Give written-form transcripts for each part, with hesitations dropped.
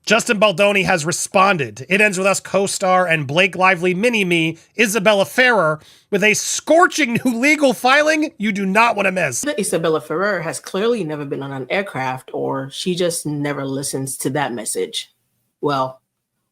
Justin Baldoni has responded. It ends with us co-star and Blake Lively mini-me, Isabella Ferrer, with a scorching new legal filing you do not want to miss. Isabella Ferrer has clearly never been on an aircraft, or she just never listens to that message. Well,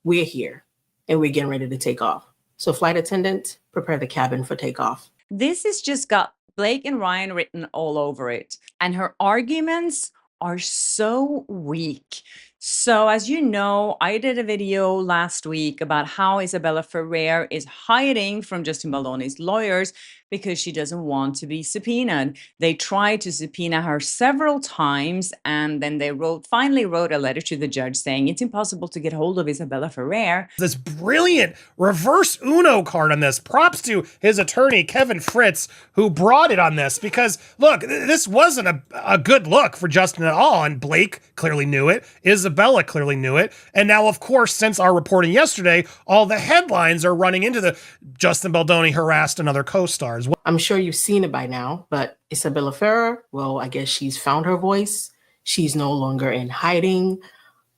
we're here, and we're getting ready to take off. So flight attendant, prepare the cabin for takeoff. This has just got Blake and Ryan written all over it, and her arguments are so weak. So as you know, I did a video last week about how Isabella Ferrer is hiding from Justin Baldoni's lawyers because she doesn't want to be subpoenaed. They tried to subpoena her several times, and then they finally wrote a letter to the judge saying it's impossible to get hold of Isabella Ferrer. This brilliant reverse Uno card on this. Props to his attorney, Kevin Fritz, who brought it on this, because look, this wasn't a good look for Justin at all, and Blake clearly knew it. Isabella clearly knew it. And now, of course, since our reporting yesterday, all the headlines are running into the Justin Baldoni harassed another co-stars. I'm sure you've seen it by now, but Isabella Ferrer, well, I guess she's found her voice. She's no longer in hiding,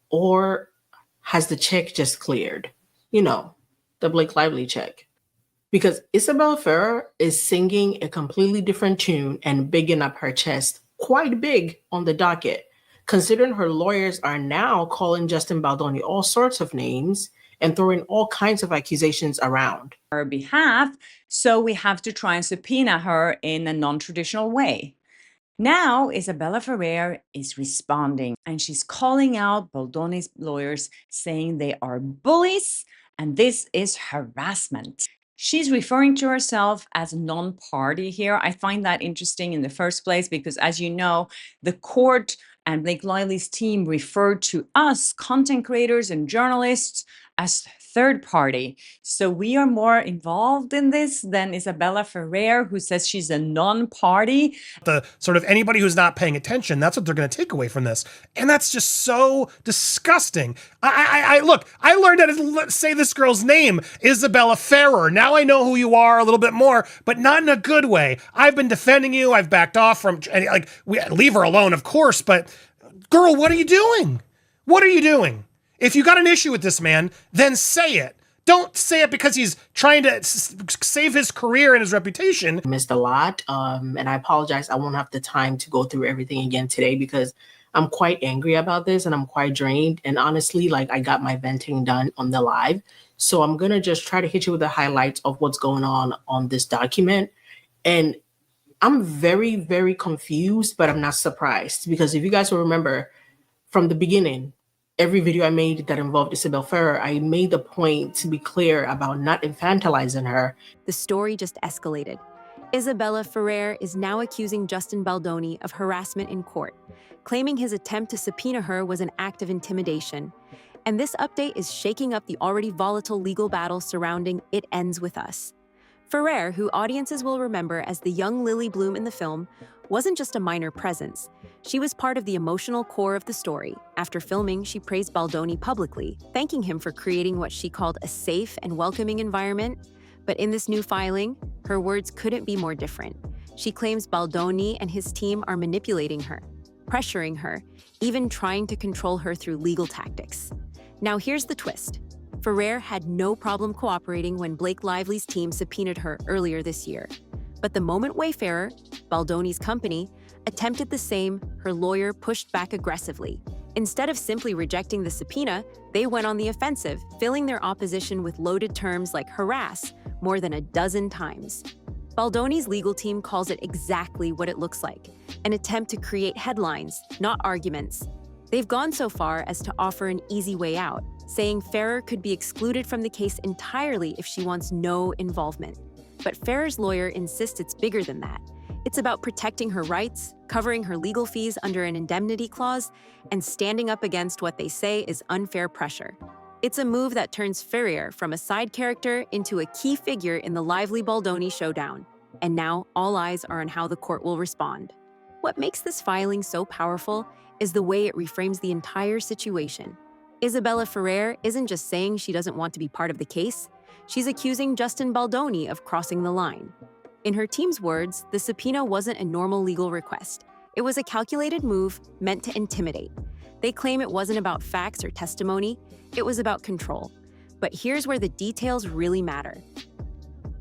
or has the check just cleared? You know, the Blake Lively check. Because Isabella Ferrer is singing a completely different tune and bigging up her chest, quite big on the docket, considering her lawyers are now calling Justin Baldoni all sorts of names and throwing all kinds of accusations around her behalf, so we have to try and subpoena her in a non-traditional way. Now, Isabella Ferrer is responding, and she's calling out Baldoni's lawyers, saying they are bullies, and this is harassment. She's referring to herself as a non-party here. I find that interesting in the first place because, as you know, the court and Blake Lively's team referred to us, content creators and journalists, as third party. So we are more involved in this than Isabella Ferrer, who says she's a non-party. The sort of anybody who's not paying attention, that's what they're going to take away from this. And that's just so disgusting. Look, I learned how to say this girl's name, Isabella Ferrer. Now I know who you are a little bit more, but not in a good way. I've been defending you. I've backed off from, like, leave her alone, of course, but girl, what are you doing? What are you doing? If you got an issue with this man, then say it. Don't say it because he's trying to save his career and his reputation. I missed a lot, and I apologize. I won't have the time to go through everything again today because I'm quite angry about this and I'm quite drained. And honestly, like, I got my venting done on the live. So I'm going to just try to hit you with the highlights of what's going on this document. And I'm very, very confused, but I'm not surprised because if you guys will remember from the beginning, every video I made that involved Isabella Ferrer, I made the point to be clear about not infantilizing her. The story just escalated. Isabella Ferrer is now accusing Justin Baldoni of harassment in court, claiming his attempt to subpoena her was an act of intimidation. And this update is shaking up the already volatile legal battle surrounding It Ends With Us. Ferrer, who audiences will remember as the young Lily Bloom in the film, wasn't just a minor presence. She was part of the emotional core of the story. After filming, she praised Baldoni publicly, thanking him for creating what she called a safe and welcoming environment. But in this new filing, her words couldn't be more different. She claims Baldoni and his team are manipulating her, pressuring her, even trying to control her through legal tactics. Now here's the twist. Ferrer had no problem cooperating when Blake Lively's team subpoenaed her earlier this year. But the moment Wayfarer, Baldoni's company, attempted the same, her lawyer pushed back aggressively. Instead of simply rejecting the subpoena, they went on the offensive, filling their opposition with loaded terms like harass more than a dozen times. Baldoni's legal team calls it exactly what it looks like, an attempt to create headlines, not arguments. They've gone so far as to offer an easy way out, saying Ferrer could be excluded from the case entirely if she wants no involvement. But Ferrer's lawyer insists it's bigger than that. It's about protecting her rights, covering her legal fees under an indemnity clause, and standing up against what they say is unfair pressure. It's a move that turns Ferrer from a side character into a key figure in the Lively Baldoni showdown. And now all eyes are on how the court will respond. What makes this filing so powerful is the way it reframes the entire situation. Isabella Ferrer isn't just saying she doesn't want to be part of the case, she's accusing Justin Baldoni of crossing the line. In her team's words, the subpoena wasn't a normal legal request. It was a calculated move meant to intimidate. They claim it wasn't about facts or testimony, it was about control. But here's where the details really matter.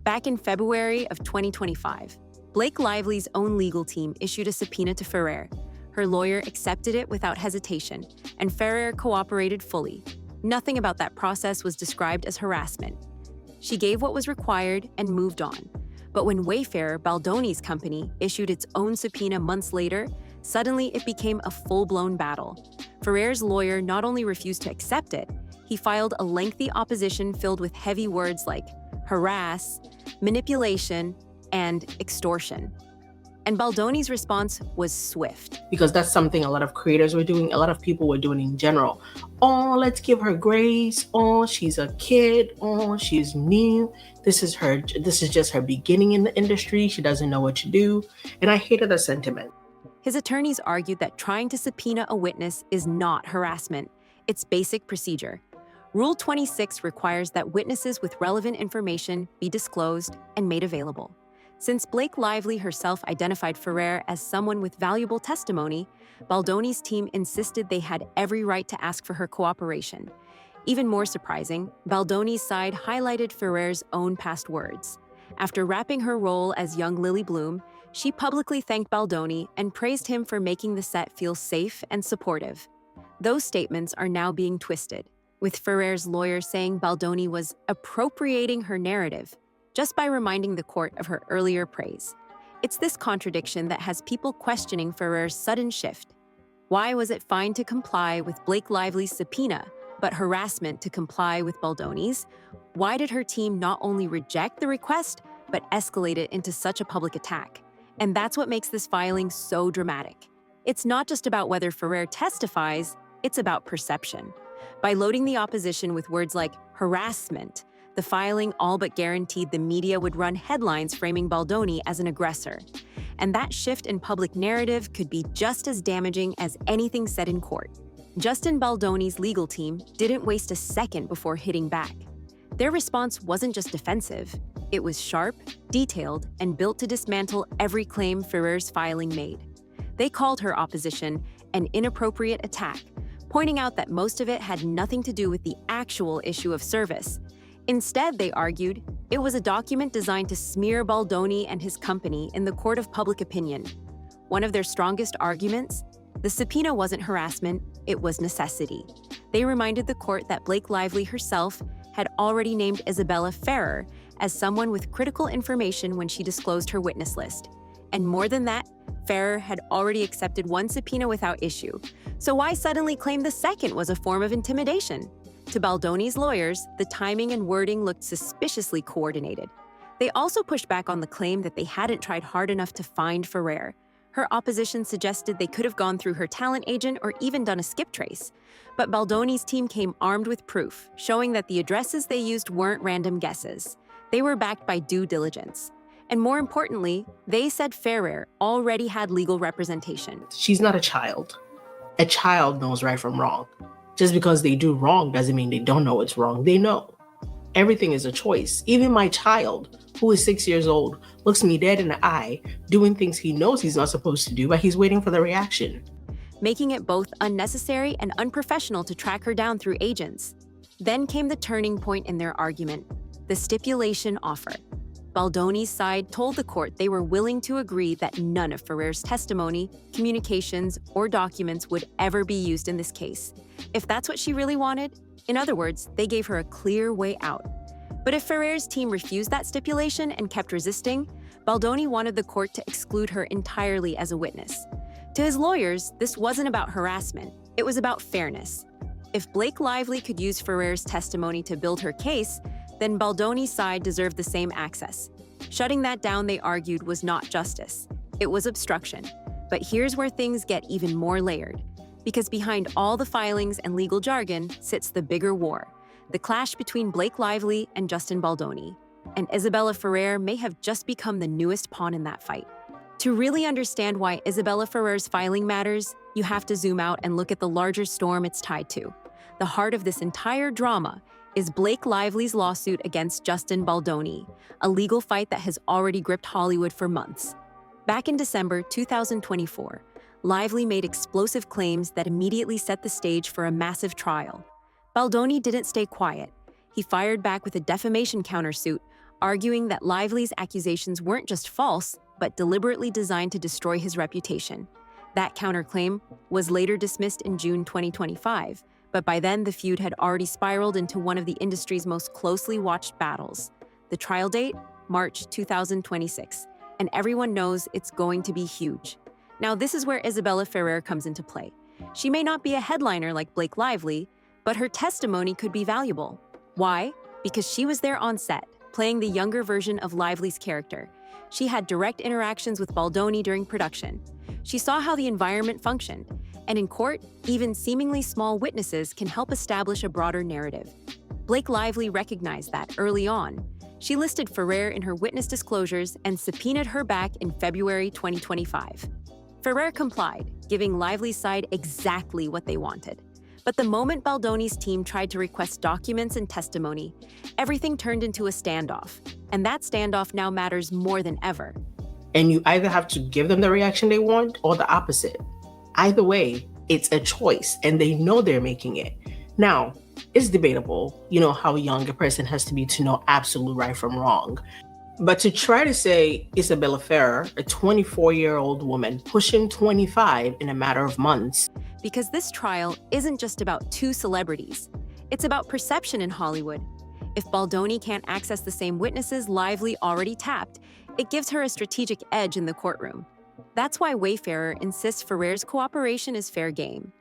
Back in February of 2025, Blake Lively's own legal team issued a subpoena to Ferrer. Her lawyer accepted it without hesitation, and Ferrer cooperated fully. Nothing about that process was described as harassment. She gave what was required and moved on. But when Wayfarer, Baldoni's company, issued its own subpoena months later, suddenly it became a full-blown battle. Ferrer's lawyer not only refused to accept it, he filed a lengthy opposition filled with heavy words like harass, manipulation, and extortion. And Baldoni's response was swift. Because that's something a lot of creators were doing, a lot of people were doing in general. Oh, let's give her grace. Oh, she's a kid. Oh, she's new. This is just her beginning in the industry. She doesn't know what to do. And I hated the sentiment. His attorneys argued that trying to subpoena a witness is not harassment. It's basic procedure. Rule 26 requires that witnesses with relevant information be disclosed and made available. Since Blake Lively herself identified Ferrer as someone with valuable testimony, Baldoni's team insisted they had every right to ask for her cooperation. Even more surprising, Baldoni's side highlighted Ferrer's own past words. After wrapping her role as young Lily Bloom, she publicly thanked Baldoni and praised him for making the set feel safe and supportive. Those statements are now being twisted, with Ferrer's lawyer saying Baldoni was appropriating her narrative just by reminding the court of her earlier praise. It's this contradiction that has people questioning Ferrer's sudden shift. Why was it fine to comply with Blake Lively's subpoena, but harassment to comply with Baldoni's? Why did her team not only reject the request, but escalate it into such a public attack? And that's what makes this filing so dramatic. It's not just about whether Ferrer testifies, it's about perception. By loading the opposition with words like harassment, the filing all but guaranteed the media would run headlines framing Baldoni as an aggressor. And that shift in public narrative could be just as damaging as anything said in court. Justin Baldoni's legal team didn't waste a second before hitting back. Their response wasn't just defensive. It was sharp, detailed, and built to dismantle every claim Ferrer's filing made. They called her opposition an inappropriate attack, pointing out that most of it had nothing to do with the actual issue of service. Instead, they argued, it was a document designed to smear Baldoni and his company in the court of public opinion. One of their strongest arguments? The subpoena wasn't harassment, it was necessity. They reminded the court that Blake Lively herself had already named Isabella Ferrer as someone with critical information when she disclosed her witness list. And more than that, Ferrer had already accepted one subpoena without issue. So why suddenly claim the second was a form of intimidation? To Baldoni's lawyers, the timing and wording looked suspiciously coordinated. They also pushed back on the claim that they hadn't tried hard enough to find Ferrer. Her opposition suggested they could have gone through her talent agent or even done a skip trace. But Baldoni's team came armed with proof, showing that the addresses they used weren't random guesses. They were backed by due diligence. And more importantly, they said Ferrer already had legal representation. She's not a child. A child knows right from wrong. Just because they do wrong doesn't mean they don't know it's wrong. They know. Everything is a choice. Even my child, who is 6 years old, looks me dead in the eye, doing things he knows he's not supposed to do, but he's waiting for the reaction. Making it both unnecessary and unprofessional to track her down through agents. Then came the turning point in their argument, the stipulation offer. Baldoni's side told the court they were willing to agree that none of Ferrer's testimony, communications, or documents would ever be used in this case. If that's what she really wanted, in other words, they gave her a clear way out. But if Ferrer's team refused that stipulation and kept resisting, Baldoni wanted the court to exclude her entirely as a witness. To his lawyers, this wasn't about harassment, it was about fairness. If Blake Lively could use Ferrer's testimony to build her case, then Baldoni's side deserved the same access. Shutting that down, they argued, was not justice. It was obstruction. But here's where things get even more layered. Because behind all the filings and legal jargon sits the bigger war, the clash between Blake Lively and Justin Baldoni. And Isabella Ferrer may have just become the newest pawn in that fight. To really understand why Isabella Ferrer's filing matters, you have to zoom out and look at the larger storm it's tied to. The heart of this entire drama is Blake Lively's lawsuit against Justin Baldoni, a legal fight that has already gripped Hollywood for months. Back in December 2024, Lively made explosive claims that immediately set the stage for a massive trial. Baldoni didn't stay quiet. He fired back with a defamation countersuit, arguing that Lively's accusations weren't just false, but deliberately designed to destroy his reputation. That counterclaim was later dismissed in June 2025, but by then the feud had already spiraled into one of the industry's most closely watched battles. The trial date? March 2026, and everyone knows it's going to be huge. Now, this is where Isabella Ferrer comes into play. She may not be a headliner like Blake Lively, but her testimony could be valuable. Why? Because she was there on set, playing the younger version of Lively's character. She had direct interactions with Baldoni during production. She saw how the environment functioned, and in court, even seemingly small witnesses can help establish a broader narrative. Blake Lively recognized that early on. She listed Ferrer in her witness disclosures and subpoenaed her back in February 2025. Ferrer complied, giving Lively's side exactly what they wanted. But the moment Baldoni's team tried to request documents and testimony, everything turned into a standoff. And that standoff now matters more than ever. And you either have to give them the reaction they want or the opposite. Either way, it's a choice, and they know they're making it. Now, it's debatable, how young a person has to be to know absolute right from wrong. But to try to say Isabella Ferrer, a 24-year-old woman, pushing 25 in a matter of months. Because this trial isn't just about two celebrities. It's about perception in Hollywood. If Baldoni can't access the same witnesses Lively already tapped, it gives her a strategic edge in the courtroom. That's why Wayfarer insists Ferrer's cooperation is fair game.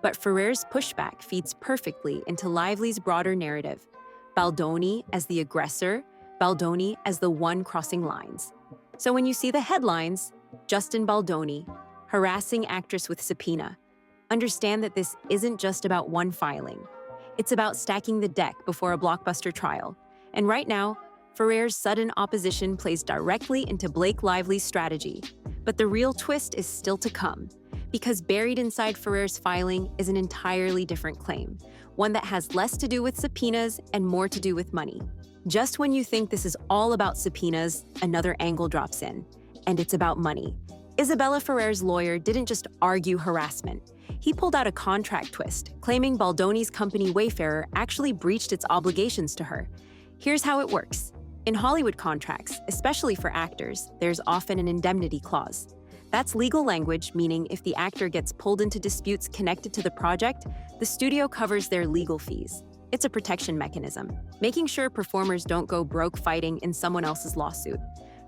But Ferrer's pushback feeds perfectly into Lively's broader narrative. Baldoni as the aggressor, Baldoni as the one crossing lines. So when you see the headlines, Justin Baldoni, harassing actress with subpoena, understand that this isn't just about one filing. It's about stacking the deck before a blockbuster trial. And right now, Ferrer's sudden opposition plays directly into Blake Lively's strategy. But the real twist is still to come, because buried inside Ferrer's filing is an entirely different claim, one that has less to do with subpoenas and more to do with money. Just when you think this is all about subpoenas, another angle drops in, and it's about money. Isabella Ferrer's lawyer didn't just argue harassment. He pulled out a contract twist, claiming Baldoni's company Wayfarer actually breached its obligations to her. Here's how it works. In Hollywood contracts, especially for actors, there's often an indemnity clause. That's legal language meaning if the actor gets pulled into disputes connected to the project, the studio covers their legal fees. It's a protection mechanism, making sure performers don't go broke fighting in someone else's lawsuit.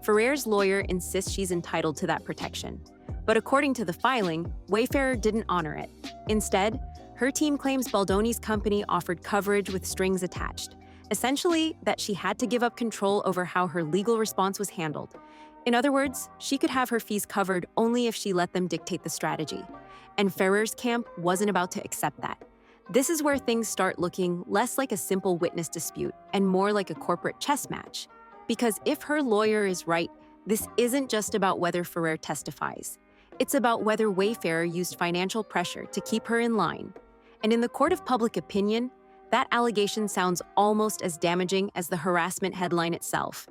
Ferrer's lawyer insists she's entitled to that protection. But according to the filing, Wayfarer didn't honor it. Instead, her team claims Baldoni's company offered coverage with strings attached. Essentially, that she had to give up control over how her legal response was handled. In other words, she could have her fees covered only if she let them dictate the strategy. And Ferrer's camp wasn't about to accept that. This is where things start looking less like a simple witness dispute and more like a corporate chess match. Because if her lawyer is right, this isn't just about whether Ferrer testifies. It's about whether Wayfarer used financial pressure to keep her in line. And in the court of public opinion, that allegation sounds almost as damaging as the harassment headline itself.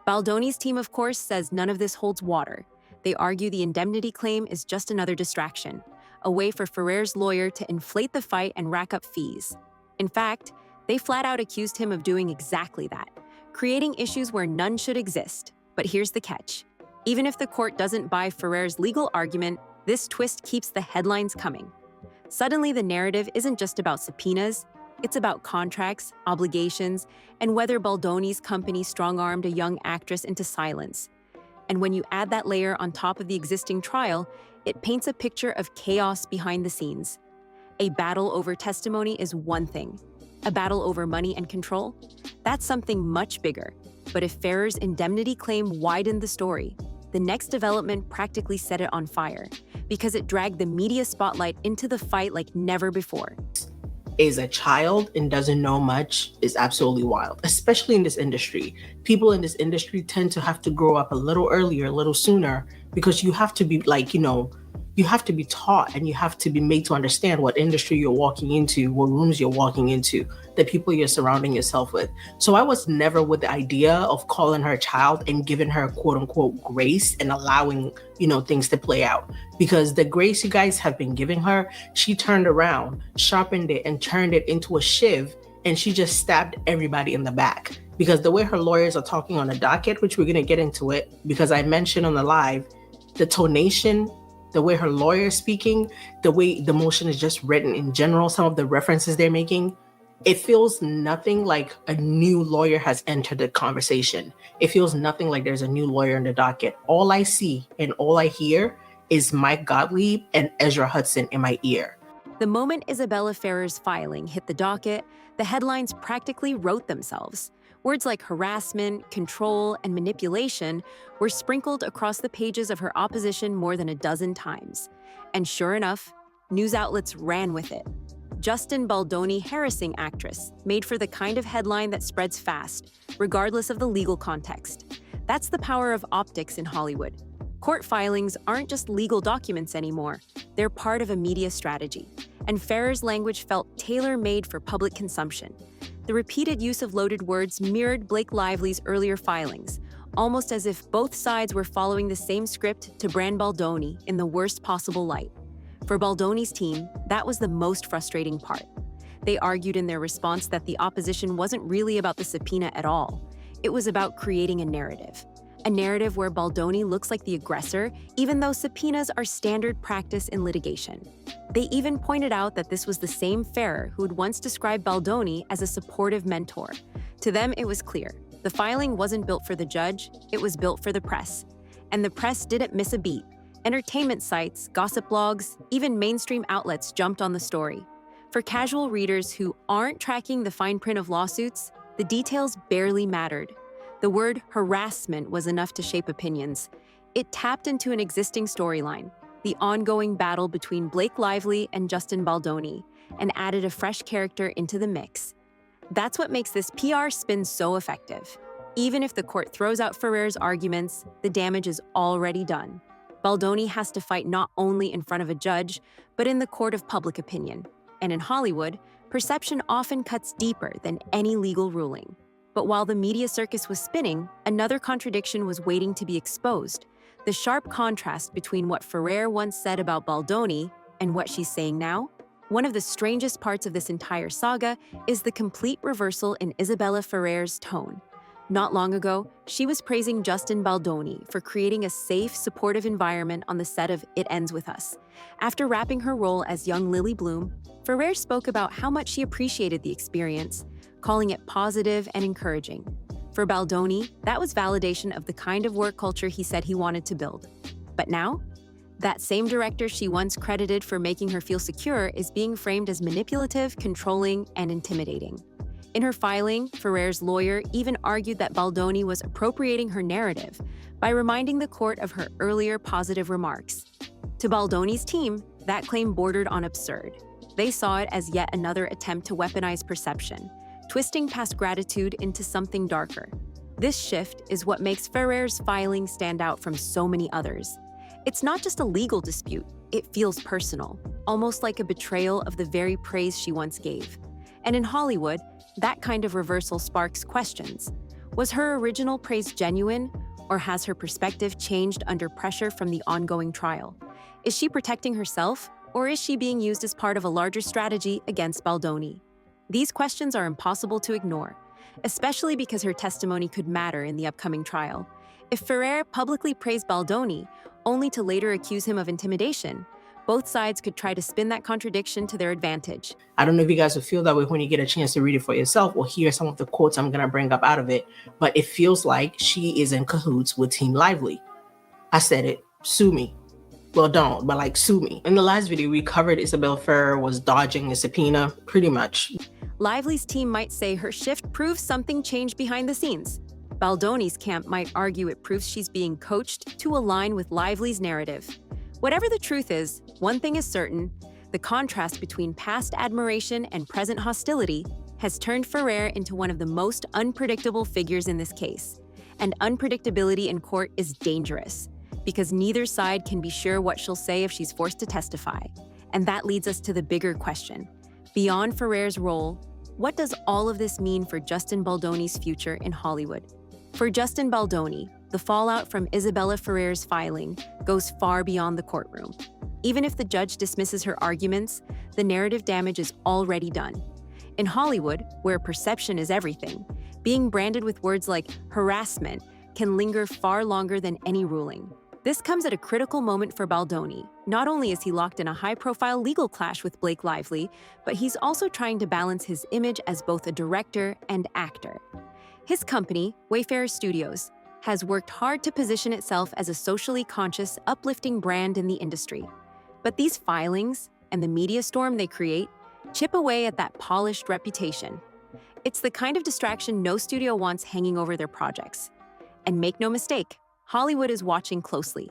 Baldoni's team, of course, says none of this holds water. They argue the indemnity claim is just another distraction, a way for Ferrer's lawyer to inflate the fight and rack up fees. In fact, they flat out accused him of doing exactly that, creating issues where none should exist. But here's the catch. Even if the court doesn't buy Ferrer's legal argument, this twist keeps the headlines coming. Suddenly, the narrative isn't just about subpoenas, it's about contracts, obligations, and whether Baldoni's company strong-armed a young actress into silence. And when you add that layer on top of the existing trial, it paints a picture of chaos behind the scenes. A battle over testimony is one thing. A battle over money and control? That's something much bigger. But if Ferrer's indemnity claim widened the story, the next development practically set it on fire because it dragged the media spotlight into the fight like never before. Is a child and doesn't know much is absolutely wild, especially in this industry. People in this industry tend to have to grow up a little earlier, a little sooner, because you have to be you have to be taught and you have to be made to understand what industry you're walking into, what rooms you're walking into, the people you're surrounding yourself with. So I was never with the idea of calling her a child and giving her quote unquote grace and allowing, things to play out. Because the grace you guys have been giving her, she turned around, sharpened it, and turned it into a shiv, and she just stabbed everybody in the back. Because the way her lawyers are talking on the docket, which we're gonna get into it, because I mentioned on the live, the tonation, the way her lawyer is speaking, the way the motion is just written in general, some of the references they're making, it feels nothing like a new lawyer has entered the conversation. It feels nothing like there's a new lawyer in the docket. All I see and all I hear is Mike Gottlieb and Ezra Hudson in my ear. The moment Isabella Ferrer's filing hit the docket, the headlines practically wrote themselves. Words like harassment, control, and manipulation were sprinkled across the pages of her opposition more than a dozen times. And sure enough, news outlets ran with it. Justin Baldoni harassing actress made for the kind of headline that spreads fast, regardless of the legal context. That's the power of optics in Hollywood. Court filings aren't just legal documents anymore. They're part of a media strategy. And Ferrer's language felt tailor-made for public consumption. The repeated use of loaded words mirrored Blake Lively's earlier filings, almost as if both sides were following the same script to brand Baldoni in the worst possible light. For Baldoni's team, that was the most frustrating part. They argued in their response that the opposition wasn't really about the subpoena at all. It was about creating a narrative. A narrative where Baldoni looks like the aggressor, even though subpoenas are standard practice in litigation. They even pointed out that this was the same Ferrer who had once described Baldoni as a supportive mentor. To them, it was clear. The filing wasn't built for the judge, it was built for the press. And the press didn't miss a beat. Entertainment sites, gossip blogs, even mainstream outlets jumped on the story. For casual readers who aren't tracking the fine print of lawsuits, the details barely mattered. The word harassment was enough to shape opinions. It tapped into an existing storyline, the ongoing battle between Blake Lively and Justin Baldoni, and added a fresh character into the mix. That's what makes this PR spin so effective. Even if the court throws out Ferrer's arguments, the damage is already done. Baldoni has to fight not only in front of a judge, but in the court of public opinion. And in Hollywood, perception often cuts deeper than any legal ruling. But while the media circus was spinning, another contradiction was waiting to be exposed. The sharp contrast between what Ferrer once said about Baldoni and what she's saying now. One of the strangest parts of this entire saga is the complete reversal in Isabella Ferrer's tone. Not long ago, she was praising Justin Baldoni for creating a safe, supportive environment on the set of It Ends With Us. After wrapping her role as young Lily Bloom, Ferrer spoke about how much she appreciated the experience, calling it positive and encouraging. For Baldoni, that was validation of the kind of work culture he said he wanted to build. But now, that same director she once credited for making her feel secure is being framed as manipulative, controlling, and intimidating. In her filing, Ferrer's lawyer even argued that Baldoni was appropriating her narrative by reminding the court of her earlier positive remarks. To Baldoni's team, that claim bordered on absurd. They saw it as yet another attempt to weaponize perception, twisting past gratitude into something darker. This shift is what makes Ferrer's filing stand out from so many others. It's not just a legal dispute, it feels personal, almost like a betrayal of the very praise she once gave. And in Hollywood, that kind of reversal sparks questions. Was her original praise genuine, or has her perspective changed under pressure from the ongoing trial? Is she protecting herself, or is she being used as part of a larger strategy against Baldoni? These questions are impossible to ignore, especially because her testimony could matter in the upcoming trial. If Ferrer publicly praised Baldoni, only to later accuse him of intimidation, both sides could try to spin that contradiction to their advantage. I don't know if you guys will feel that way when you get a chance to read it for yourself or hear some of the quotes I'm going to bring up out of it, but it feels like she is in cahoots with Team Lively. I said it, sue me. Well, don't, but sue me. In the last video, we covered Isabella Ferrer was dodging a subpoena, pretty much. Lively's team might say her shift proves something changed behind the scenes. Baldoni's camp might argue it proves she's being coached to align with Lively's narrative. Whatever the truth is, one thing is certain: the contrast between past admiration and present hostility has turned Ferrer into one of the most unpredictable figures in this case. And unpredictability in court is dangerous. because neither side can be sure what she'll say if she's forced to testify. And that leads us to the bigger question. Beyond Ferrer's role, what does all of this mean for Justin Baldoni's future in Hollywood? For Justin Baldoni, the fallout from Isabella Ferrer's filing goes far beyond the courtroom. Even if the judge dismisses her arguments, the narrative damage is already done. In Hollywood, where perception is everything, being branded with words like harassment can linger far longer than any ruling. This comes at a critical moment for Baldoni. Not only is he locked in a high-profile legal clash with Blake Lively, but he's also trying to balance his image as both a director and actor. His company, Wayfarer Studios, has worked hard to position itself as a socially conscious, uplifting brand in the industry. But these filings, and the media storm they create, chip away at that polished reputation. It's the kind of distraction no studio wants hanging over their projects. And make no mistake, Hollywood is watching closely.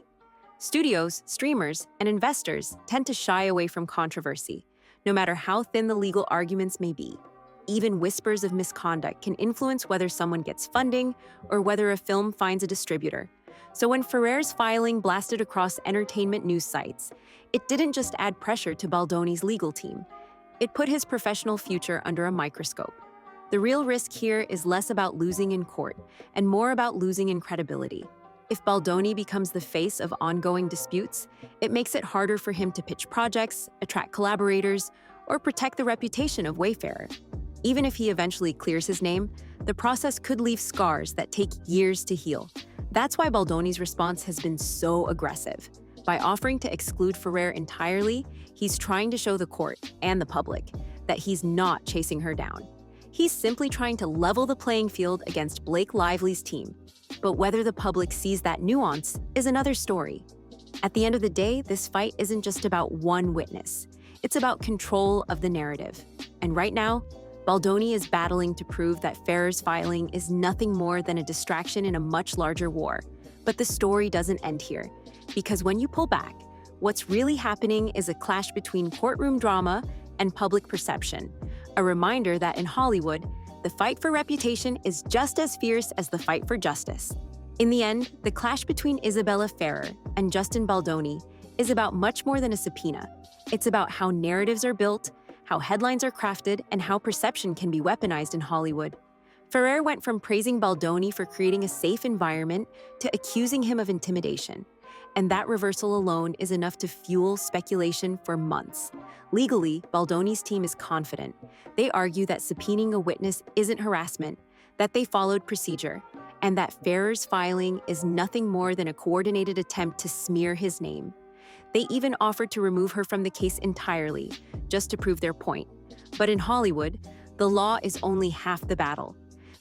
Studios, streamers, and investors tend to shy away from controversy, no matter how thin the legal arguments may be. Even whispers of misconduct can influence whether someone gets funding or whether a film finds a distributor. So when Ferrer's filing blasted across entertainment news sites, it didn't just add pressure to Baldoni's legal team. It put his professional future under a microscope. The real risk here is less about losing in court and more about losing in credibility. If Baldoni becomes the face of ongoing disputes, it makes it harder for him to pitch projects, attract collaborators, or protect the reputation of Wayfarer. Even if he eventually clears his name, the process could leave scars that take years to heal. That's why Baldoni's response has been so aggressive. By offering to exclude Ferrer entirely, he's trying to show the court and the public that he's not chasing her down. He's simply trying to level the playing field against Blake Lively's team. But whether the public sees that nuance is another story. At the end of the day, this fight isn't just about one witness. It's about control of the narrative. And right now, Baldoni is battling to prove that Ferrer's filing is nothing more than a distraction in a much larger war. But the story doesn't end here. Because when you pull back, what's really happening is a clash between courtroom drama and public perception. A reminder that in Hollywood, the fight for reputation is just as fierce as the fight for justice. In the end, the clash between Isabella Ferrer and Justin Baldoni is about much more than a subpoena. It's about how narratives are built, how headlines are crafted, and how perception can be weaponized in Hollywood. Ferrer went from praising Baldoni for creating a safe environment to accusing him of intimidation. And that reversal alone is enough to fuel speculation for months. Legally, Baldoni's team is confident. They argue that subpoenaing a witness isn't harassment, that they followed procedure, and that Ferrer's filing is nothing more than a coordinated attempt to smear his name. They even offered to remove her from the case entirely, just to prove their point. But in Hollywood, the law is only half the battle.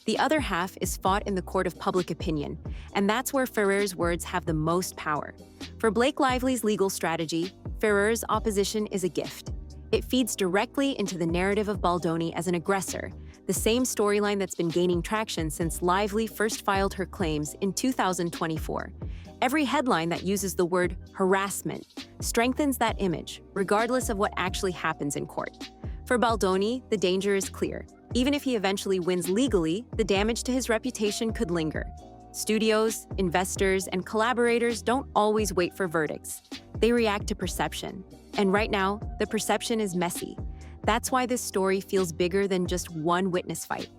The other half is fought in the court of public opinion, and that's where Ferrer's words have the most power. For Blake Lively's legal strategy, Ferrer's opposition is a gift. It feeds directly into the narrative of Baldoni as an aggressor, the same storyline that's been gaining traction since Lively first filed her claims in 2024. Every headline that uses the word harassment strengthens that image, regardless of what actually happens in court. For Baldoni, the danger is clear. Even if he eventually wins legally, the damage to his reputation could linger. Studios, investors, and collaborators don't always wait for verdicts. They react to perception. And right now, the perception is messy. That's why this story feels bigger than just one witness fight.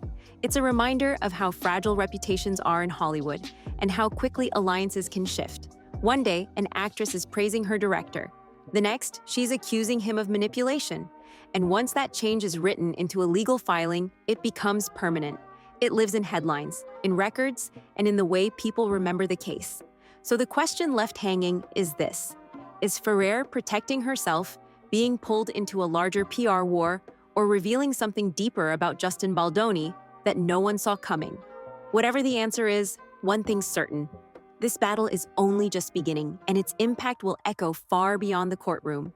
It's a reminder of how fragile reputations are in Hollywood and how quickly alliances can shift. One day, an actress is praising her director. The next, she's accusing him of manipulation. And once that change is written into a legal filing, it becomes permanent. It lives in headlines, in records, and in the way people remember the case. So the question left hanging is this: is Ferrer protecting herself, being pulled into a larger PR war, or revealing something deeper about Justin Baldoni that no one saw coming? Whatever the answer is, one thing's certain: this battle is only just beginning, and its impact will echo far beyond the courtroom.